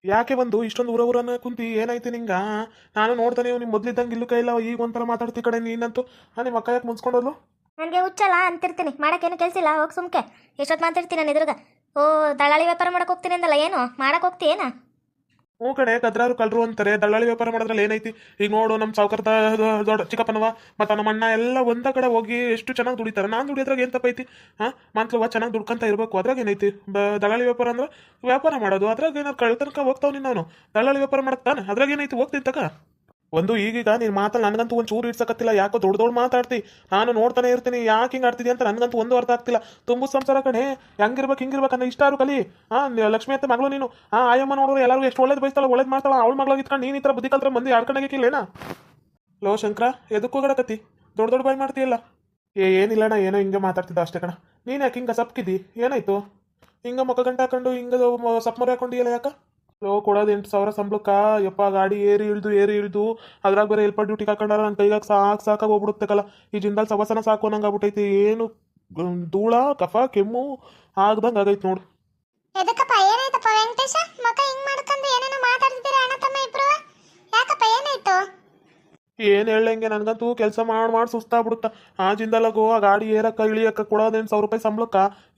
ಯಾಕೆ ಬಂದು ಇಷ್ಟೊಂದು ಊರನ್ನ ಕುಂತಿ ಏನಾಯ್ತು ನಿಂಗ? ನಾನು ನೋಡ್ತಾನೆ ನಿಮ್ಮ ಮೊದ್ಲಿದ್ದಂಗೆ ಇಲ್ಲೂ ಕೈ ಇಲ್ಲ, ಈಗ ಒಂಥರ ಮಾತಾಡ್ತಿ ಕಡೆ ನೀನಂತೂ. ನಿಮ್ಮ ಅಕ್ಕ ಯಾಕೆ ಮುನ್ಸ್ಕೊಂಡೋದ್ಲು? ನನಗೆ ಹುಚ್ಚಲ್ಲ ಅಂತಿರ್ತೀನಿ, ಮಾಡೋಕ್ಕೇನು ಕೆಲಸ ಇಲ್ಲ, ಹೋಗಿ ಸುಮ್ಕೆ ಎಷ್ಟೊತ್ತು ಮಾತಾಡ್ತೀನಿ ನಾನು ಎದುರುಗ. ಓ, ದಳ್ಳಾಳಿ ವ್ಯಾಪಾರ ಮಾಡಕ್ಕೆ ಹೋಗ್ತೀನಿ ಅಂದಲ್ಲ, ಏನು ಮಾಡಕ್ಕೆ ಹೋಗ್ತೀಯೇನ? ಹ್ಞೂ ಕಡೆ ಗದ್ರಾರು ಕಳ್ರು ಅಂತಾರೆ, ದಳ್ಳಾಳಿ ವ್ಯಾಪಾರ ಮಾಡೋದ್ರಲ್ಲಿ ಏನೈತಿ? ಈಗ ನೋಡು, ನಮ್ಮ ಸಾವುಕಾರದ ದೊಡ್ಡ ಚಿಕ್ಕಪ್ಪನವ ಮತ್ತು ನಮ್ಮ ಅಣ್ಣ ಎಲ್ಲ ಒಂದ ಕಡೆ ಹೋಗಿ ಎಷ್ಟು ಚೆನ್ನಾಗಿ ದುಡಿತಾರೆ. ನಾನು ದುಡಿಯೋದ್ರಾಗ ಏನು ತಪ್ಪೈತಿ? ಮಂತ್ಲವ ಚೆನ್ನಾಗಿ ದುಡ್ಕೊಂತ ಇರಬೇಕು, ಅದ್ರಾಗ ಏನೈತಿ? ದಳ್ಳಾಳಿ ವ್ಯಾಪಾರ ಅಂದ್ರೆ ವ್ಯಾಪಾರ ಮಾಡೋದು, ಅದ್ರಾಗ ಏನಾರು ಕಳ್ತನಕ ಹೋಗ್ತಾವ್ ನಾನು. ದಳ್ಳಾಳಿ ವ್ಯಾಪಾರ ಮಾಡಕ್ತಾನೆ, ಅದ್ರಾಗ ಏನೈತಿ? ಹೋಗ್ತೀನಿ ತಕ. ಒಂದು ಈಗೀಗ ನೀನು ಮಾತಲ್ಲಿ ನನಗಂತೂ ಒಂದು ಚೂರು ಇಡ್ಸಕತ್ತಿಲ್ಲ, ಯಾಕೋ ದೊಡ್ಡ ದೊಡ್ಡ ಮಾತಾಡ್ತಿ. ನಾನು ನೋಡ್ತಾನೆ ಇರ್ತೀನಿ, ಯಾಕೆ ಹಿಂಗೆ ಆಡ್ತಿದ್ದಿ ಅಂತ ನನಗಂತೂ ಒಂದು ಅರ್ಥ ಆಗ್ತಿಲ್ಲ. ತುಂಬು ಸಂಸಾರ ಕಣೆ, ಹೆಂಗಿರ್ಬೇಕು ಹಿಂಗಿರ್ಬೇಕು ಅನ್ನೋ ಇಷ್ಟಾರು ಕಲಿ. ಲಕ್ಷ್ಮಿ ಅಂತ ಮಗಳು ನೀನು. ಆಯಮ್ಮ ನೋಡೋರು ಎಲ್ಲರೂ ಎಷ್ಟು ಒಳ್ಳೇದು ಬಯಸ್ತಾಳ, ಒಳ್ಳೇದು ಮಾಡ್ತಾಳ. ಅವಳ ಮಗಳಾಗಿ ಇಟ್ಕೊಂಡು ನೀನು ಈ ಥರ ಬುದ್ಧಿ ಕಲ್ತ್ರೆ ಮಂದಿ ಆಡ್ಕೊಂಡಾಗಿಕ್ಕಿಲ್ಲೇನಾ? ಲೋ ಶಂಕರ, ಎದಕ್ಕೂ ಹೋಗಡಕತ್ತಿ? ದೊಡ್ಡ ದೊಡ್ಡ ಬಾಯಿ ಮಾಡ್ತೀಯಲ್ಲ. ಏನಿಲ್ಲಣ್ಣ, ಏನೋ ಹಿಂಗೆ ಮಾತಾಡ್ತಿದ್ದ ಅಷ್ಟೇ ಕಣ. ನೀನು ಯಾಕೆ ಹಿಂಗೆ ಸಪ್ಕಿದ್ದಿ? ಏನಾಯ್ತು? ಹಿಂಗೆ ಮುಖ ಗಂಟೆ ಹಾಕೊಂಡು ಹಿಂಗೆ ಸಪ್ ಮರೆ ಹಾಕೊಂಡಿಯಲ್ಲ ಯಾಕೆ? ಲೋ, ಕೊಡೋದು 8,000 ಸಂಬಳಕ್ಕ ಯಪ್ಪ, ಗಾಡಿ ಏರಿ ಇಳಿದು ಅದ್ರಾಗ ಬೇರೆ ಎಲ್ಪ ಡ್ಯೂಟಿ ಹಾಕೊಂಡಾರ ನನ್ನ ಕೈಗಾಗ ಸಾಕಾಗಿ ಹೋಗ್ಬಿಡುತ್ತಕ್ಕಲ್ಲ. ಈ ಜಿಂದಾಲ್ ಸವಸನ ಸಾಕು ನಂಗೆ ಆಗ್ಬಿಟ್ಟೈತಿ. ಏನು ಧೂಳ ಕಫ ಕೆಮ್ಮು ಆಗ್ದಂಗೆ ಆಗೈತೆ ನೋಡು. ಎದಕ್ಕಪ್ಪ, ಏನಾಯ್ತಪ್ಪ ವೆಂಕಟೇಶ? ಮಕ ಹಿಂಗ್ ಮಾಡ್ಕೊಂಡು ಏನೇನೋ ಮಾತಾಡ್ತಿದ್ದೀರಾ ಅಣ್ಣ ತಮ್ಮ ಇಬ್ರು? ಯಾಕಪ್ಪ, ಏನಾಯ್ತು? ಏನು ಹೇಳಂಗೆ, ನನಗಂತೂ ಕೆಲಸ ಮಾಡಿ ಸುಸ್ತಾಗ್ಬಿಡುತ್ತಾ. ಆ ಜಿಂದಾಲಾಗೋ ಆ ಗಾಡಿ ಏರಕ್ಕ ಇಳಿಯಕ್ಕ ಕೊಡೋದು 8,000 ರೂಪಾಯಿ ಸಂಬಳಕ್ಕ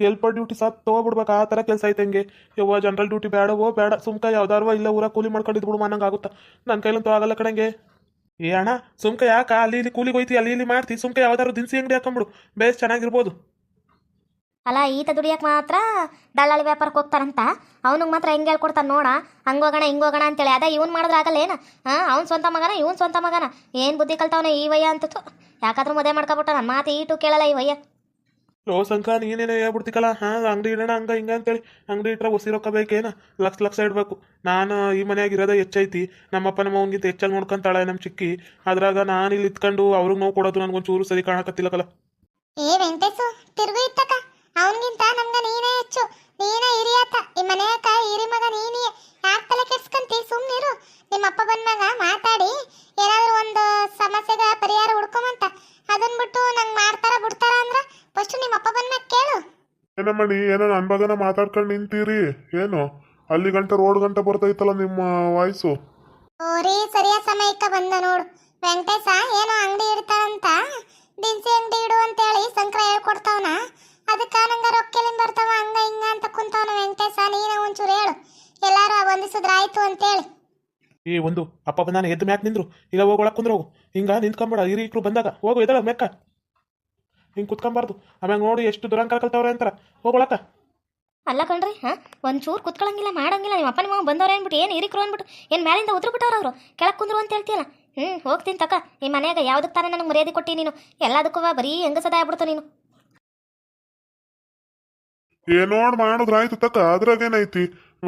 ಎಲ್ಪ ಡ್ಯೂಟಿ ಸತ್ ತೊಗೊಬಿಡ್ಬೇಕು. ಆ ಥರ ಕೆಲಸ ಐತೆ ಹಂಗೆ. ಯವ್ವ, ಜನರಲ್ ಡ್ಯೂಟಿ ಬೇಡವೋ ಬೇಡ, ಸುಮ್ಕ ಯಾವ್ದಾರು ಇಲ್ಲ ಊರ ಕೂಲಿ ಮಾಡ್ಕೊಂಡಿದ್ದು ಬಿಡು ಅನ್ನಂಗೆ ಆಗುತ್ತಾ. ನನ್ನ ಕೈಲಂತೂ ಆಗಲ್ಲ ಕಣಂಗೆ. ಏ ಅಣ್ಣ, ಸುಮ್ಕ ಯಾಕ ಅಲ್ಲಿ ಇಲ್ಲಿ ಕೂಲಿಗೆ ಹೋಯ್ತಿ, ಅಲ್ಲಿ ಇಲ್ಲಿ ಮಾಡ್ತಿ, ಸುಮ್ಕ ಯಾವ್ದಾದ್ರು ದಿನಸಿ ಅಂಗಡಿ ಹಾಕೊಂಬಿಡು, ಬೇಸ್ ಚೆನ್ನಾಗಿರ್ಬೋದು. ಅಲ್ಲ, ಈತ ದುಡಿಯಕ್ಕೆ ಮಾತ್ರ ದಳ್ಳಾಳಿ ವ್ಯಾಪಾರಕ್ಕೆ ಹೋಗ್ತಾರಂತ, ಅವನಿಗೆ ಮಾತ್ರ ಹೆಂಗೆ ಹೇಳ್ಕೊಡ್ತಾನೆ ನೋಡ, ಹಂಗೋಗೋಣ ಹಿಂಗೋಗೋಣ ಅಂತೇಳಿ. ಅದೇ ಇವ್ನು ಮಾಡಿದ್ರೆ ಆಗಲ್ಲ ಏನ? ಅವ್ನು ಸ್ವಂತ ಮಗನ, ಇವ್ನು ಸ್ವಂತ ಮಗನ. ಏನು ಬುದ್ಧಿ ಕಲ್ತವನ ಈ ವಯ್ಯ ಅಂತತ್ತು. ಯಾಕಾದ್ರೂ ಮದುವೆ ಮಾಡ್ಕೊಬಿಟ್ಟ, ನನ್ನ ಮಾತು ಈಟು ಕೇಳಲ್ಲ ಈ ವಯ್ಯ. ಲೋ ಸಂಕ, ನೀನೇನೇ ಹೇಳ್ಬಿಡ್ತಿಕಲ್ಲ, ಅಂಗಡಿ ಇಡೋಣ ಹಂಗ ಹಿಂಗ ಅಂತೇಳಿ. ಅಂಗಡಿ ಇಟ್ರೆ ಒಸಿ ರೊಕ್ಕ ಬೇಕೇನ? ಲಕ್ಷ ಇಡಬೇಕು. ನಾನು ಈ ಮನೆಯಾಗ ಇರೋದೇ ಹೆಚ್ಚೈತಿ. ನಮ್ಮಪ್ಪ ನಮ್ಮ ಅವನಿಗಿಂತ ಹೆಚ್ಚಾಗಿ ನೋಡ್ಕೊಂತಾಳೆ ನಮ್ಮ ಚಿಕ್ಕಿ. ಅದ್ರಾಗ ನಾನು ಇಲ್ಲಿ ಇತ್ಕೊಂಡು ಅವ್ರಿಗೆ ನೋವು ಕೊಡೋದು ನನಗೊಂಚೂರು ಸರಿ ಕಾಣಕತ್ತಿಲ್ಲಕಲ್ಲ. ಏ ವೆಂಕಟೇಶು, ತಿರ್ಗು ಇತ್ತಕ, ಅವನಿಗಿಂತ ನಮ್ಗ ನೀನೇ ಹೆಚ್ಚು. ನೀನೇ ಹಿರಿಯಾತ ಈ ಮನೆಯಾಕ, ಹಿರಿ ಮಗ ನೀನೇ. ಯಾಕೆ ತಲೆ ಕೆಡ್ಸ್ಕಂತಿ? ಸುಮ್ಮನಿರು. ನಿಮ್ಮಪ್ಪ ಬಂದ್ಮ್ಯಾಗ ಮಾತಾಡಿ ಏನಾದರೂ ಒಂದು ಸಮಸ್ಯೆಗೆ ಪರಿಹಾರ ಹುಡ್ಕೊಂಬಂತ. ಅದನ್ನ ಬಿಟ್ಟು ನಂಗೆ ಮಾಡ್ತಾರ ಬಿಡ್ತಾರ ಅಂದ್ರ ಫಸ್ಟ್ ನಿಮ್ಮಪ್ಪ ಬಂದ್ಮ್ಯಾಗ ಕೇಳು. ಏನಮ್ಮಣಿ, ಏನೋ ನನ್ನ ಬಗನ ಮಾತಾಡ್ಕೊಂಡು ನಿಂತೀರಿ? ಏನು ಅಲ್ಲಿ ಗಂಟ ರೋಡ್ ಗಂಟ ಬರ್ತೈತಲ್ಲ ನಿಮ್ಮ ವಾಯ್ಸು? ಓರಿ, ಸರಿಯಾದ ಸಮಯಕ್ಕೆ ಬಂದ ನೋಡು. ವೆಂಕಟೇಶ ಏನೋ ಅಂಗಡಿ ಇಡ್ತಾರಂತ, ದಿನಸಿ ಅಂಗಡಿ ಇಡು ಅಂತೇಳಿ ಸಂಕ್ರ ಹೇಳ್ಕೊಡ್ತಾವನ. ಅದಕ್ಕೆ ನಂಗೆ ರೊಕ್ಕೆಲಿಂದ ಬರ್ತಾವ ಹಂಗ ಹಿಂಗ ಅಂತ ಕುಂತವನ. ವೆಂಕಟೇಶ, ನೀನ ಒಂಚೂರು ಹೇಳು, ಎಲ್ಲಾರು ವಂದಿಸಿದ್ರಾಯ್ತು ಅಂತೇಳಿ. ಈ ಒಂದು ಅಪ್ಪ ಬಂದಾನ, ಎದ್ದು ಮ್ಯಾಕ್ ನಿಂದ್ರು. ಈಗ ಹೋಗೊಳಕ್ ಕುಂದ್ರ ಹೋಗು. ಹಿಂಗ ನಿಂತ್ಕೊಂಬೇಡ, ಹಿರಿಕರು ಬಂದಾಗ ಹೋಗು, ಎದಳ ಮೆಕ್ಕ. ಹಿಂಗೆ ಕುತ್ಕೊಂಬಾರ್ದು. ಆಮ್ಯಾಗ ನೋಡಿ ಎಷ್ಟು ದುರಂಕಾರ ಕಲ್ತವ್ರೆ ಅಂತಾರ. ಹೋಗೊಳಕ. ಅಲ್ಲ ಕಣ್ರಿ, ಒಂಚೂರು ಕುತ್ಕೊಳಂಗಿಲ್ಲ, ಮಾಡಂಗಿಲ್ಲ. ನಿಮ್ಮ ಅಪ್ಪ ನಿಮ್ಮ ಬಂದವ್ರು ಏನ್ಬಿಟ್ಟು, ಏನು ಹಿರಿಕರು ಅಂದ್ಬಿಟ್ಟು ಏನು ಮ್ಯಾಲಿಂದ ಉದ್ರ ಬಿಟ್ಟವ್ರು ಅವರು, ಕೆಳಗೆ ಕುಂದ್ರು ಅಂತ ಹೇಳ್ತೀಯಲ್ಲ. ಹೋಗ್ತೀನಿ ತಕ. ಈ ಮನೆಯಾಗ ಯಾವ್ದಕ್ಕೆ ತಾನೇ ನನಗೆ ಮರ್ಯಾದೆ ಕೊಟ್ಟಿ ನೀನು? ಎಲ್ಲದಕ್ಕೂ ಬರೀ ಹೆಂಗಸದ ಆಗ್ಬಿಡ್ತು ನೀನು. ಏನೋಡ್ ಮಾಡಿದ್ರಾಯ್ತು ತಕ್ಕ, ಅದ್ರಾಗೇನೈತಿ?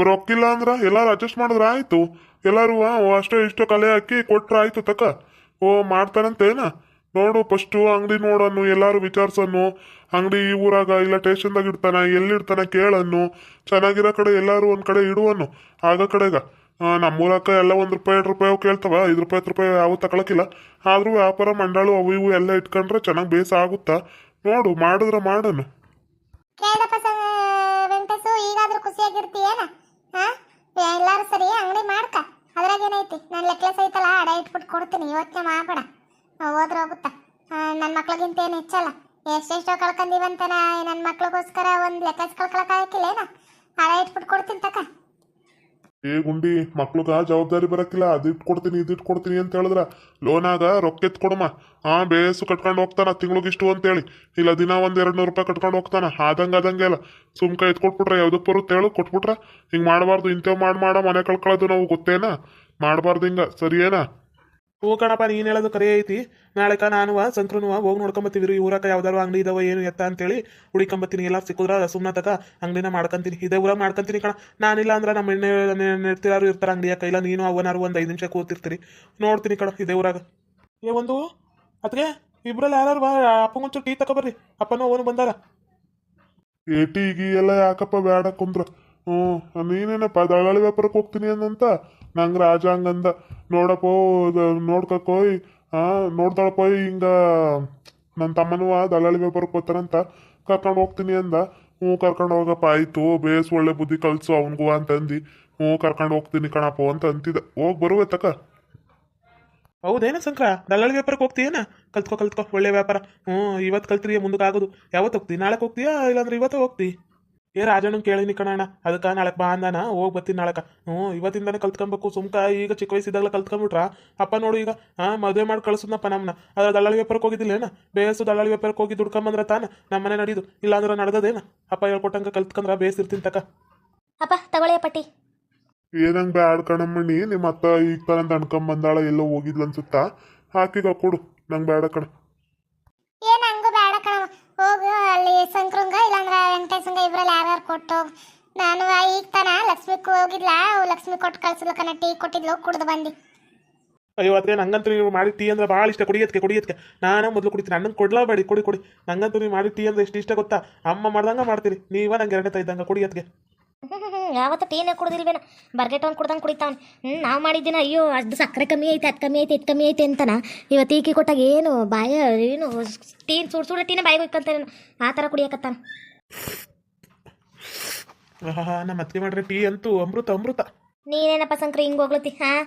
ರೊಕ್ಕಿಲ್ಲ ಅಂದ್ರ ಎಲ್ಲಾರು ಅಡ್ಜಸ್ಟ್ ಮಾಡಿದ್ರಾಯ್ತು. ಎಲ್ಲಾರು ಅಷ್ಟೋ ಇಷ್ಟೋ ಕಲೆ ಹಾಕಿ ಕೊಟ್ರಾಯ್ತು ತಕ್ಕ. ಓ ಮಾಡ್ತಾನಂತೇನ? ನೋಡು, ಫಸ್ಟು ಅಂಗಡಿ ನೋಡನ್ನು, ಎಲ್ಲಾರು ವಿಚಾರ್ಸನ್ನು. ಅಂಗಡಿ ಈ ಊರಾಗ ಇಲ್ಲ ಸ್ಟೇಷನ್ದಾಗ ಇಡ್ತಾನ, ಎಲ್ಲಿಡ್ತಾನ ಕೇಳನ್ನು. ಚೆನ್ನಾಗಿರೋ ಕಡೆ ಎಲ್ಲಾರು ಒಂದ್ ಕಡೆ ಇಡುವನ್ನು. ಆಗ ಕಡೆಗ ನಮ್ಮೂರಕ್ಕ ಎಲ್ಲ ₹1 2 ಕೇಳ್ತವ, ₹5 10 ಯಾವ ತಗೊಳಕಿಲ್ಲ. ಆದ್ರೂ ವ್ಯಾಪಾರ ಮಂಡಳು ಅವು ಇವು ಎಲ್ಲ ಇಟ್ಕೊಂಡ್ರೆ ಚೆನ್ನಾಗಿ ಬೇಸ ಆಗುತ್ತಾ. ನೋಡು, ಮಾಡಿದ್ರ ಮಾಡನು. ಕೇಳ್ದಪ್ಪ ವೆಂಕಟೇಶು, ಈಗಾದ್ರೂ ಖುಷಿಯಾಗಿರ್ತೀಯೇನ? ಎಲ್ಲಾರು ಸರಿ ಅಂಗಡಿ ಮಾಡ್ಕ, ಅದ್ರಾಗೇನೈತಿ? ನನ್ನ ಲೆಕ್ಲೆಸ್ ಐತಲ್ಲ, ಅಡ ಇಟ್ಬಿಟ್ಟು ಕೊಡ್ತೀನಿ, ಯೋಚನೆ ಮಾಡಬೇಡ. ಹೋದ್ರೆ ಹೋಗುತ್ತಾ. ನನ್ನ ಮಕ್ಳಿಗಿಂತ ಏನು ಹೆಚ್ಚಲ್ಲ. ಎಷ್ಟೆಷ್ಟೋ ಕಳ್ಕೊಂಡಿವಂತನ ನನ್ನ ಮಕ್ಳಿಗೋಸ್ಕರ ಒಂದು ಲೆಕ್ಲೆಸ್ ಕಳ್ಕೊಳಕ್ಕಾಗಿಲ್ಲೇನ? ಅಡ ಇಟ್ಬಿಟ್ಟು ಕೊಡ್ತೀನಿ ತಕ. ಏ ಗುಂಡಿ, ಮಕ್ಳಿಗ ಜವಾಬ್ದಾರಿ ಬರಕಿಲ್ಲ. ಅದಿಟ್ಟು ಕೊಡ್ತೀನಿ ಇದಿಟ್ಟು ಕೊಡ್ತೀನಿ ಅಂತ ಹೇಳಿದ್ರ ಲೋನಾಗ ರೊಕ್ಕ ಎತ್ ಕೊಡಮ್ಮ. ಬೇಸು ಕಟ್ಕೊಂಡು ಹೋಗ್ತಾನ ತಿಂಗ್ಳಿಗಿಷ್ಟು ಅಂತೇಳಿ. ಇಲ್ಲ ದಿನ ₹100-200 ಕಟ್ಕೊಂಡು ಹೋಗ್ತಾನ. ಆದಂಗೆ ಅಲ್ಲ, ಸುಮ್ಕ ಎತ್ ಕೊಟ್ಬಿಟ್ರೆ ಯಾವ್ದಕ್ ಬರುತ್ತೆ ಹೇಳು? ಕೊಟ್ಬಿಟ್ರ ಹಿಂಗೆ ಮಾಡಬಾರ್ದು. ಇಂಥವ್ ಮಾಡ ಮನೆ ಕಳ್ಕೊಳ್ಳೋದು ನಾವು ಗೊತ್ತೇನಾ? ಮಾಡಬಾರ್ದು ಹಿಂಗ, ಸರಿಯೇನಾ? ಹೂ ಕಣಪ್ಪ, ನೀನು ಹೇಳೋದು ಕರೆ ಐತಿ. ನಾಳೆಕ ನಾನು ಸಂಕ್ರನು ಹೋಗಿ ನೋಡ್ಕೊಂಬತ್ತೀವಿ. ಈ ಊರಾಗ ಯಾವ್ದಾರು ಅಂಗಡಿ ಇದಾವ ಏನು ಎತ್ತ ಅಂತೇಳಿ ಹುಡಿಕೊಂಬತ್ತೀನಿ. ಎಲ್ಲ ಸಿಕ್ಕಿದ್ರ ಸುಮ್ಮನೆ ತಕ ಅಂಗಡಿನ ಮಾಡ್ಕೊಂತೀನಿ. ಇದೇ ಊರಾಗ ಮಾಡ್ಕೊಂತೀನಿ ಕಣ. ನಾನಿಲ್ಲ ಅಂದ್ರೆ ನಮ್ಮ ನೆಡ್ತಿರಾರು ಇರ್ತಾರೆ ಅಂಗಡಿಯ ಕೈಲ. ನೀನು ಅವನಾರು ಒಂದು 5 ನಿಮಿಷ ಕೂತಿರ್ತೀರಿ. ನೋಡ್ತೀನಿ ಕಣ ಇದೇ ಊರಾಗ. ಒಂದು ಅದಕ್ಕೆ ಇಬ್ರಲ್ಲಿ ಯಾರು ಅಪ್ಪಂಗೊಂಚೂರು ಟೀ ತಗೊಬರ್ರಿ. ಅಪ್ಪನೂ ಅವನು ಬಂದಾರ. ಏಟಿಗಿ ಎಲ್ಲ ಯಾಕಪ್ಪ ಬೇಡ ಕುಂದ್ರ. ನೀನೇನಪ್ಪ ದಳ್ಳಾಳಿ ವ್ಯಾಪಾರಕ್ಕೆ ಹೋಗ್ತೀನಿ ಅಂದಂತ ನಂಗೆ ರಾಜ ಹಂಗಂದ. ನೋಡಪ್ಪೋ, ನೋಡ್ಕೋಯ್ ನೋಡ್ದಾಳಪ್ಪೋಯ್ ಹಿಂಗ ನನ್ನ ತಮ್ಮನೂ ದಳ್ಳಾಳಿ ವ್ಯಾಪಾರಕ್ಕೆ ಹೋಗ್ತಾರಂತ ಕರ್ಕೊಂಡು ಹೋಗ್ತೀನಿ ಅಂದ. ಕರ್ಕೊಂಡು ಹೋಗಪ್ಪ ಆಯ್ತು, ಬೇಸ್ ಒಳ್ಳೆ ಬುದ್ಧಿ ಕಲ್ಸು ಅವನಿಗೂ ಅಂತಂದು ಹ್ಞೂ ಕರ್ಕೊಂಡು ಹೋಗ್ತೀನಿ ಕಣಪ್ಪ ಅಂತ ಅಂತಿದ್ದ. ಹೋಗಿ ಬರುವೆ ತಕ. ಹೌದೇನ ಶಂಕರ, ದಲ್ಲಾಳಿ ವ್ಯಾಪಾರಕ್ಕೆ ಹೋಗ್ತೀಯೇನ? ಕಲ್ತ್ಕೊ ಒಳ್ಳೆ ವ್ಯಾಪಾರ. ಇವತ್ತು ಕಲ್ತ್ರಿ ಮುಂದಕ್ಕೆ ಆಗೋದು. ಯಾವತ್ತು ಹೋಗ್ತಿ? ನಾಳೆ ಹೋಗ್ತೀಯಾ ಇಲ್ಲಾಂದ್ರೆ ಇವತ್ತು ಹೋಗ್ತಿ? ರಾಜಣ್ಣನ ಕೇಳಿನಿ ಕಣಣ್ಣ, ಅದಕ್ಕೆ ನಾಳೆ ಬಾ ಅಂದಾನ. ಹೋಗಿ ಬರ್ತೀನಿ ನಾಳಕ. ಇವತ್ತಿಂದಾನೆ ಕಲ್ತ್ಕೊಬೇಕು. ಸುಮ್ಕ ಈಗ ಚಿಕ್ಕ ವಯಸ್ಸಿದ್ದಾಗಲ ಕಲ್ತ್ಕೊಂಡ್ಬಿಟ್ರ ಅಪ್ಪ ನೋಡು ಈಗ ಮದುವೆ ಮಾಡಿ ಕಳ್ಸದ್ನಪ್ಪ ನಮ್ಮನ್ನ. ಅದ್ರ ದಲ್ಲಾಳಿ ವ್ಯಾಪಾರಕ್ಕೆ ಹೋಗಿದ್ದಿಲ್ಲೇನ? ಬೇಸು ದಲ್ಲಾಳಿ ವ್ಯಾಪಾರಕ್ಕೆ ಹೋಗಿ ದುಡ್ಕೊಂಬಂದ್ರ ತಾನ ನಮ್ಮನೆ ನಡೀದು. ಇಲ್ಲಾಂದ್ರೆ ನಡೆದದೇನ? ಅಪ್ಪ ಹೇಳ್ಕೊಟ್ಟಂಗ ಕಲ್ತ್ಕೊಂಡ್ರ ಬೇಸಿರ್ತೀನಿ ತಕ. ಅಪ್ಪ ತಗೊಳ್ಳಿ ಪಟ್ಟಿ. ಏನಂಗ್ ಬ್ಯಾಡ್ ಕಣಮ್ಮಣ್ಣಿ, ನಿಮ್ಮ ಅತ್ತ ಈಗ ತನಕ ಅನ್ಕೊಂಬಂದಾಳ, ಎಲ್ಲೋ ಹೋಗಿದ್ಲು ಅನ್ಸುತ್ತಾ. ಹಾಕಿಗ ಕೊಡು, ನಂಗೆ ಬೇಡ ಕಣ. ಏನ್ ಹಂಗು ಬೇಡ ಕಣ, ಹೋಗು ಅಲ್ಲಿ ಸಂಕ್ರಂಗ ಇಲ್ಲಾಂದ್ರ ವೆಂಕಟೇಶಂಗ ಇಬ್ರಲ್ಲಿ ಯಾರ್ಯಾರು ಕೊಟ್ಟು ಹೋಗು. ನಾನು ಈಗ ತಾನ ಲಕ್ಷ್ಮಿಕ್ ಹೋಗಿದ್ಲ, ಲಕ್ಷ್ಮಿ ಕೊಟ್ಟು ಕಳ್ಸಿದ್ಲ ಕಣ, ಟೀ ಕೊಟ್ಟಿದ್ಲು, ಕುಡ್ದು ಬಂದಿ. ಅಯ್ಯೋ ಅದೇ ನಂಗಂತೂ ನೀವು ಮಾಡಿ ಟೀ ಅಂದ್ರೆ ಭಾಳ ಇಷ್ಟ. ಕುಡಿಯೋದಕ್ಕೆ ನಾನು ಮೊದಲು ಕುಡಿತೀನಿ. ಅಣ್ಣಂಗೆ ಕೊಡ್ಲಾಬೇಡಿ, ಕೊಡಿ. ನಂಗಂತೂ ನೀವು ಮಾಡಿ ಟೀ ಅಂದ್ರೆ ಎಷ್ಟು ಇಷ್ಟ ಗೊತ್ತಾ? ಅಮ್ಮ ಮಾಡ್ದಂಗೆ ಮಾಡ್ತೀರಿ, ನೀವ ನಂಗೆ ಎರಡನೇ ಇದ್ದಂಗೆ ಕುಡಿಯೋದಕ್ಕೆ. ಯಾವತ್ತು ಟೀನೇ ಕುಡ್ದಿಲ್ವೇನ, ಬರ್ಗೆಟವ್ನು ಕುಡ್ದಂಗೆ ಕುಡಿತಾವ್ನು. ನಾವು ಮಾಡಿದ್ದೀನ ಅಯ್ಯೋ ಅದು ಸಕ್ಕರೆ ಕಮ್ಮಿ ಐತೆ, ಅದು ಕಮ್ಮಿ ಐತೆ, ಇದು ಕಮ್ಮಿ ಐತೆ ಅಂತನ. ಇವತ್ತು ಈಕಿ ಕೊಟ್ಟಾಗ ಏನು ಏನು ಟೀ ಸುಡ ಟೀನೇ ಬಾಯಿಗೆ ಹೋಯ್ಕಂತಾನೆ, ಆ ಥರ ಕುಡಿಯಕತ್ತಾನ. ನಮ್ಮ ಅತ್ತಿಗೆ ಮಾಡ್ರೆ ಟೀ ಅಂತೂ ಅಮೃತ. ನೀನೇನಪ್ಪ ಸಂಕ್ರಿ ಹಿಂಗೆ ಹೋಗ್ಲತ್ತಿ?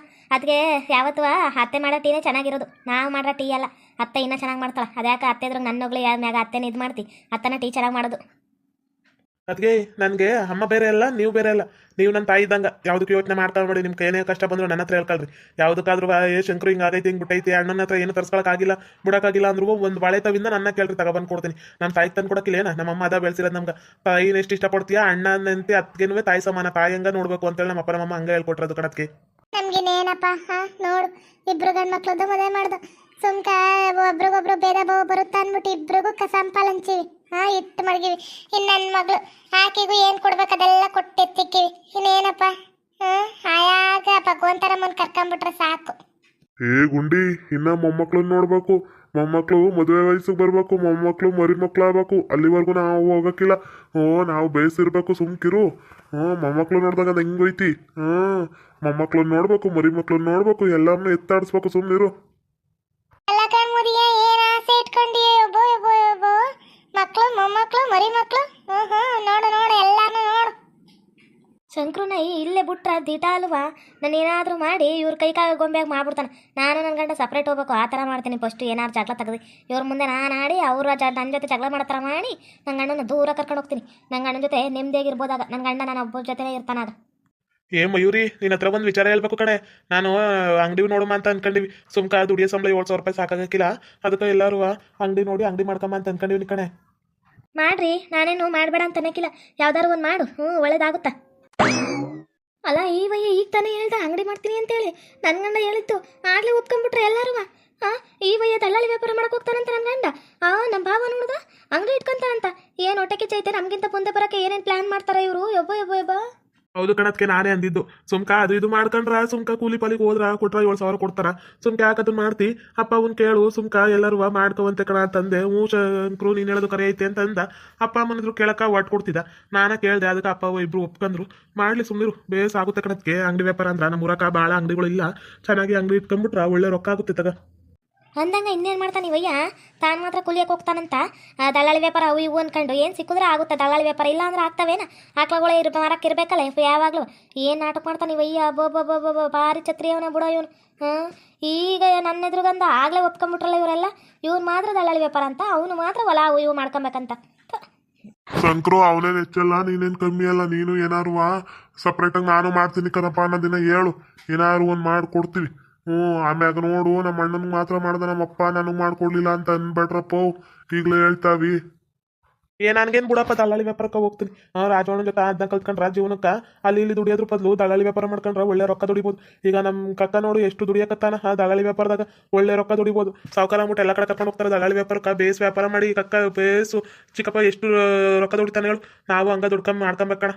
ಅದಕ್ಕೆ ಯಾವತ್ತು ಅತ್ತೆ ಮಾಡೋ ಟೀನೇ ಚೆನ್ನಾಗಿರೋದು, ನಾವು ಮಾಡೋ ಟೀ ಅಲ್ಲ. ಅತ್ತೆ ಇನ್ನೂ ಚೆನ್ನಾಗಿ ಮಾಡ್ತಾಳೆ. ಅದ್ಯಾಕೆ ಅತ್ತೆ ಅದ್ರಾಗ ನನ್ನ ಹೋಗ್ಲಿ ಯಾರ ಮ್ಯಾಗ ಅತ್ತೆನ ಇದು ಮಾಡ್ತಿ, ಅತ್ತನ ಟೀ ಚೆನ್ನಾಗಿ ಮಾಡೋದು. ಅದಕ್ಕೆ ನನಗೆ ಅಮ್ಮ ಬೇರೆ ಅಲ್ಲ, ನೀವು ಬೇರೆ ಅಲ್ಲ. ನೀವು ನನ್ನ ತಾಯಿ ಇದ್ದಂಗೆ, ಯಾವುದಕ್ಕೆ ಯೋಚನೆ ಮಾಡ್ತಾ ಮಾಡಿ. ನಿಮ್ಗೆ ಏನೇ ಕಷ್ಟ ಬಂದ್ರು ನನ್ನ ಹತ್ರ ಹೇಳ್ಕೊಳ್ರಿ. ಯಾವುದಕ್ಕಾದ್ರೂ ಶಂಕರು ಹಿಂಗೆ ಆಗೈತಿ, ಹಿಂಗೆ ಬಿಟ್ಟೈತಿ, ಅಣ್ಣನ ಹತ್ರ ಏನು ತರ್ಸ್ಕೊಳಕ್ಕಾಗಿಲ್ಲ, ಬಿಡೋಕ್ಕಾಗಿಲ್ಲ ಅಂದ್ರೂ ಒಂದು ಬಾಳೆ ತವಿಂದ ನನ್ನ ಕೇಳ್ರಿ, ತಗೊಬಂದು ಕೊಡ್ತೀನಿ. ನಾನು ತಾಯಿಗೆ ತಂದು ಕೊಡೋಕ್ಕಿಲ್ಲೇನ? ನಮ್ಮಮ್ಮ ಅದ ಬೆಳೆಸಿರೋದು ನಮ್ಗೆ. ತಾಯಿನ ಎಷ್ಟು ಇಷ್ಟಪಡ್ತೀಯಾ, ಅಣ್ಣನಂತೆ ಅತ್ತಿಗೆನೂ ತಾಯಿ ಸಮಾನ, ತಾಯಿ ಹಂಗೆ ನೋಡ್ಬೇಕು ಅಂತೇಳಿ ನಮ್ಮ ಅಪ್ಪ ನಮ್ಮಮ್ಮ ಹಂಗೆ ಹೇಳ್ಕೊಟ್ರದು ಕಣಕ್ಕೆ. ನಮ್ಗೇನೇನಪ್ಪ ನೋಡು, ಇಬ್ರು ಗಂಡು ಮಕ್ಳದ್ದು ಮದುವೆ ಮಾಡ್ದು. ಸುಮ್ಕ ಒಬ್ರಿಗೊಬ್ರು ಭೇದ ಭಾವ ಬರುತ್ತಾ ಅಂದ್ಬಿಟ್ಟು ಇಬ್ರಿಗೂ ಸಂಪಾಲ ಹಂಚಿವಿ, ಇಟ್ಟು ಮಡಗಿವಿ. ಇನ್ನು ನನ್ನ ಮಗಳು ಆಕೆಗೂ ಏನು ಕೊಡ್ಬೇಕು ಅದೆಲ್ಲ ಕೊಟ್ಟೆತ್ತಿಕ್ಕಿವಿ. ಇನ್ನೇನಪ್ಪ ಆಯಾಗ ಭಗವಂತನ ಮುಂದೆ ಕರ್ಕೊಂಡ್ಬಿಟ್ರೆ ಸಾಕು. ಗುಂಡಿ, ಇನ್ನ ಮೊಮ್ಮಕ್ಳನ್ನ ನೋಡ್ಬೇಕು. ಮೊಮ್ಮಕ್ಳು ಮದುವೆ ವಯಸ್ಸಿಗೆ ಬರ್ಬೇಕು, ಮೊಮ್ಮಕ್ಳು ಮರಿ ಮಕ್ಳು ಆಗ್ಬೇಕು. ಅಲ್ಲಿವರೆಗೂ ನಾವು ಹೋಗಕ್ಕಿಲ್ಲ. ನಾವು ಬೇಯಿಸಿರ್ಬೇಕು, ಸುಮ್ಕಿರು. ಮೊಮ್ಮಕ್ಳು ನೋಡ್ದಾಗ ಅದು ಹೆಂಗೋಯ್ತಿ. ಮೊಮ್ಮಕ್ಳನ್ನ ನೋಡ್ಬೇಕು, ಮರಿ ಮಕ್ಳನ್ನ ನೋಡ್ಬೇಕು, ಎಲ್ಲಾರನ್ನೂ ಎತ್ತಾಡಿಸ್ಬೇಕು, ಸುಮ್ಮನಿರು. ಎಲ್ಲ ಕಣ್ಮುದಿಯ ಏನ್ ಆಸೆ ಇಟ್ಕೊಂಡಿಯೇ? ಒಬ್ಬೋ ಒಬ್ಬೋ ಒಬ್ಬೋ ಮಕ್ಳು, ಮೊಮ್ಮಕ್ಳು, ಮರಿ ಮಕ್ಳು. ನೋಡು ಎಲ್ಲಾನು ನೋಡು. ಶಂಕ್ರುನ ಇಲ್ಲೇ ಬಿಟ್ರ ದಿಟ ಅಲ್ವಾ? ನಾನು ಏನಾದರೂ ಮಾಡಿ ಇವ್ರ ಕೈ ಕಾಲು ಗೊಂಬೆಯಾಗ ಮಾಡ್ಬಿಡ್ತಾನೆ. ನಾನು ನನ್ನ ಗಂಡ ಸಪ್ರೇಟ್ ಹೋಗ್ಬೇಕು, ಆ ಥರ ಮಾಡ್ತೀನಿ. ಫಸ್ಟು ಏನಾದ್ರು ಜಗಳ ತೆಗೆದು ಇವ್ರ ಮುಂದೆ ನಾನು ಆಡಿ ಅವ್ರ ನನ್ನ ಜೊತೆ ಜಗಳ ಮಾಡೋ ಥರ ಮಾಡಿ ನನ್ನ ಗಂಡನ ದೂರ ಕರ್ಕೊಂಡು ಹೋಗ್ತೀನಿ. ನನ್ನ ಗಂಡನ ಜೊತೆ ನೆಮ್ಮದಿಯಾಗಿರ್ಬೋದಾಗ ನನ್ನ ಗಂಡ ನಾನು ಒಬ್ಬರ ಜೊತೆನೇ ಇರ್ತಾನಾಗ. ಮಯೂರಿ, ನಿನ್ನ ಹತ್ರ ಒಂದು ವಿಚಾರ ಹೇಳ್ಬೇಕು ಕಣೆ. ನಾನು ಅಂಗಡಿ ನೋಡಮ್ಮ ಅಂತ ಅನ್ಕೊಂಡಿವಿ. ಸುಮ್ಕ ದುಡಿಯೋ ಸಂಬಳ 7,000 ರೂಪಾಯಿ ಸಾಕಾಗಕ್ಕಿಲ್ಲ. ಅದಕ್ಕೆ ಎಲ್ಲರೂ ಅಂಗಡಿ ನೋಡಿ ಅಂಗಡಿ ಮಾಡ್ಕೊಂಬ ಅಂತ ಅನ್ಕೊಂಡಿವಿ ಕಣೆ. ಮಾಡ್ರಿ, ನಾನೇನು ಮಾಡಬೇಡ ಅಂತ ಅನ್ನಕ್ಕಿಲ್ಲ. ಯಾವ್ದಾದ್ರು ಒಂದು ಮಾಡು, ಒಳ್ಳೇದಾಗುತ್ತಾ. ಅಲ್ಲ ಈ ವಯ್ಯ ಈಗ ತಾನೇ ಹೇಳ್ದ ಅಂಗಡಿ ಮಾಡ್ತೀನಿ ಅಂತೇಳಿ. ನನ್ನ ಗಂಡ ಹೇಳಿತ್ತು, ಆಗ್ಲೇ ಒಪ್ಕೊಂಡ್ಬಿಟ್ರೆ ಎಲ್ಲರೂ. ಈ ವಯ್ಯ ದಲ್ಲಾಳಿ ವ್ಯಾಪಾರ ಮಾಡಕ್ಕೆ ಹೋಗ್ತಾನಂತ ನನ್ನ ಗಂಡ. ನಮ್ಮ ಭಾವ ನೋಡ್ದ ಅಂಗಡಿ ಇಟ್ಕೊಂತಾನಂತ. ಏನು ಹೊಟ್ಟೆಗೆ ಚೈತೆ, ನಮಗಿಂತ ಮುಂದೆ ಬರೋಕ್ಕೆ ಏನೇನು ಪ್ಲ್ಯಾನ್ ಮಾಡ್ತಾರೆ ಇವರು. ಯಬ್ಬ ಹೌದು ಕಣದಕ್ಕೆ ನಾನೇ ಅಂದಿದ್ದು. ಸುಮ್ಕ ಅದು ಇದು ಮಾಡ್ಕೊಂಡ್ರ, ಸುಮ್ಕ ಕೂಲಿ ಪಾಲಿಗೆ ಹೋದ್ರ ಕೊಟ್ರ 7,000 ಕೊಡ್ತಾರ. ಸುಮ್ಕ ಯಾಕದನ್ನ ಮಾಡ್ತಿ? ಅಪ್ಪ ಅವ್ನು ಕೇಳು, ಸುಮ್ಕ ಎಲ್ಲರೂ ಮಾಡ್ಕೋವಂತೆ ಕಣ ಅಂತಂದೆ. ಶಂಕ್ರು ನೀನು ಹೇಳೋದು ಕರೆ ಐತೆ ಅಂತಂದ. ಅಪ್ಪ ಅಮ್ಮನಿದ್ರು ಕೇಳಕ್ಕ ಒಟ್ಟು ಕೊಡ್ತಿದ್ದ. ನಾನೇ ಕೇಳಿದೆ, ಅದಕ್ಕೆ ಅಪ್ಪ ಇಬ್ರು ಒಪ್ಕೊಂಡ್ರು. ಮಾಡ್ಲಿ ಸುಮ್ಮನಿರು, ಬೇಸ್ ಆಗುತ್ತೆ ಕಣದಕ್ಕೆ. ಅಂಗಡಿ ವ್ಯಾಪಾರ ಅಂದ್ರೆ ನಮ್ಮ ಊರಕ ಭಾಳ ಅಂಗಡಿಗಳಿಲ್ಲ. ಚೆನ್ನಾಗಿ ಅಂಗಡಿ ಇಟ್ಕೊಂಡ್ಬಿಟ್ರ ಒಳ್ಳೆ ರೊಕ್ಕ ಆಗುತ್ತೆ ತಗ. ಅಂದಂಗೆ ಇನ್ನೇನು ಮಾಡ್ತಾನೆ ಇವಯ್ಯ? ತಾನು ಮಾತ್ರ ಕೂಲಿಯಕ್ಕೆ ಹೋಗ್ತಾನಂತ. ದಲ್ಲಾಳಿ ವ್ಯಾಪಾರ ಅವು ಇವು ಅನ್ಕೊಂಡು ಏನು ಸಿಕ್ಕಿದ್ರೆ ಆಗುತ್ತೆ ದಲ್ಲಾಳಿ ವ್ಯಾಪಾರ. ಇಲ್ಲ ಅಂದ್ರೆ ಆಗ್ತಾವೇನ? ಆಕಳುಗಳೇ ಮಾರಕ್ಕೆ ಇರಬೇಕಲ್ಲ ಯಾವಾಗಲೂ. ಏನು ನಾಟಕ ಮಾಡ್ತಾನೆ ಇವಯ್ಯ? ಅಬ್ಬಬ್ಬಬ್ಬ ಭಾರಿ ಛತ್ರಿ ಅವನ ಬಿಡೋ ಇವನು. ಈಗ ನನ್ನ ಎದುರುಗಂದ ಆಗಲೇ ಒಪ್ಕೊಂಡ್ಬಿಟ್ರಲ್ಲ ಇವರೆಲ್ಲ. ಇವ್ನು ಮಾತ್ರ ದಲ್ಲಾಳಿ ವ್ಯಾಪಾರ ಅಂತ, ಅವನು ಮಾತ್ರ ಹೊಲ ಅವು ಇವು ಮಾಡ್ಕೊಬೇಕಂತ. ಶಂಕರು ಅವನೇನು ಹೆಚ್ಚಲ್ಲ, ನೀನೇನು ಕಮ್ಮಿ ಅಲ್ಲ. ನೀನು ಏನಾರು ಸಪ್ರೇಟಾಗಿ ನಾನು ಮಾಡ್ತೀನಿ ಕಣಪ್ಪ ಅನ್ನೋದಿನ ಹೇಳು, ಏನಾರು ಒಂದು ಮಾಡಿಕೊಡ್ತೀವಿ. ಆಮ್ಯಾಗ ನೋಡು, ನಮ್ಮ ಅಣ್ಣನಿಗೆ ಮಾತ್ರ ಮಾಡ್ದೆ, ನಮ್ಮಪ್ಪ ನನಗೆ ಮಾಡ್ಕೊಡ್ಲಿಲ್ಲ ಅಂತ ಅನ್ಬೇಡ್ರಪ್ಪ. ಈಗಲೇ ಹೇಳ್ತಾವಿ. ನನ್ಗೇನು ಬಿಡಪ್ಪ, ದಲ್ಲಾಳಿ ವ್ಯಾಪಾರಕ್ಕೆ ಹೋಗ್ತೀನಿ. ರಾಜವಣ್ಣ ಜೊತೆ ಅದನ್ನ ಕಲ್ತ್ಕೊಂಡ್ರ ಜೀವನಕ್ಕೆ ಅಲ್ಲಿ ಇಲ್ಲಿ ದುಡಿಯೋದ್ರ ಬದಲು ದಲ್ಲಾಳಿ ವ್ಯಾಪಾರ ಮಾಡ್ಕೊಂಡ್ರೆ ಒಳ್ಳೆ ರೊಕ್ಕ ದುಡಿಬೋದು. ಈಗ ನಮ್ಮ ಕಕ್ಕ ನೋಡು ಎಷ್ಟು ದುಡಿಯಕತ್ತಾನ. ದಲ್ಲಾಳಿ ವ್ಯಾಪಾರದಾಗ ಒಳ್ಳೆ ರೊಕ್ಕ ದುಡಿಬೋದು. ಸಾವುಕಾರ ಮುಟ್ಟು ಎಲ್ಲ ಕಡೆ ಕರ್ಕೊಂಡು ಹೋಗ್ತಾರೆ ದಲ್ಲಾಳಿ ವ್ಯಾಪಾರಕ್ಕೆ. ಬೇಸ್ ವ್ಯಾಪಾರ ಮಾಡಿ ಕಕ್ಕ ಬೇಸು ಚಿಕ್ಕಪ್ಪ ಎಷ್ಟು ರೊಕ್ಕ ದುಡಿತಾನೆ ಹೇಳು. ನಾವು ಹಂಗೆ ದುಡ್ಕೊಂಡ್ ಮಾಡ್ಕೊಬೇಕಣ.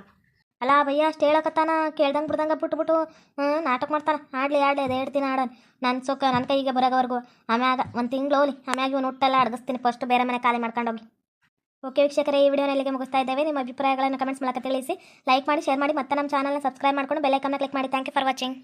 ಅಲ್ಲ ಭಯ್ಯ ಅಷ್ಟು ಹೇಳಕತ್ತಾನ, ಕೇಳ್ದಂಗೆ ಬಿಡ್ದಂಗೆ ಬಿಟ್ಬಿಟ್ಟು ನಾಟಕ ಮಾಡ್ತಾನೆ. ಆಡಲಿ ಅದು 2 ದಿನ ಆಡೋಣ. ನನ್ನ ಕೈಗೆ ಬರೋವರೆಗೂ. ಆಮ್ಯಾಗ ಒಂದು ತಿಂಗಳು ಹೋಗ್ಲಿ, ಆಮ್ಯಾಗ ಇವನು ಹುಟ್ಟೆಲ್ಲ ಅಡಗಿಸ್ತೀನಿ. ಫಸ್ಟ್ ಬೇರೆ ಮನೆ ಖಾಲಿ ಮಾಡ್ಕೊಂಡೋಗಿ. ಓಕೆ ವೀಕ್ಷಕರೇ, ಈ ವಿಡಿಯೋನ ಇಲ್ಲಿಗೆ ಮುಗಿಸ್ತಾ ಇದ್ದೇವೆ. ನಿಮ್ಮ ಅಭಿಪ್ರಾಯಗಳನ್ನು ಕಮೆಂಟ್ಸ್ ಮೂಲಕ ತಿಳಿಸಿ, ಲೈಕ್ ಮಾಡಿ, ಶೇರ್ ಮಾಡಿ, ಮತ್ತೆ ನಮ್ಮ ಚಾನಲ್ನ ಸಬ್ಸ್ಕ್ರೈಬ್ ಮಾಡ್ಕೊಂಡು ಬೆಲ್ ಐಕಾನ್ನ ಕ್ಲಿಕ್ ಮಾಡಿ. Thank you for watching.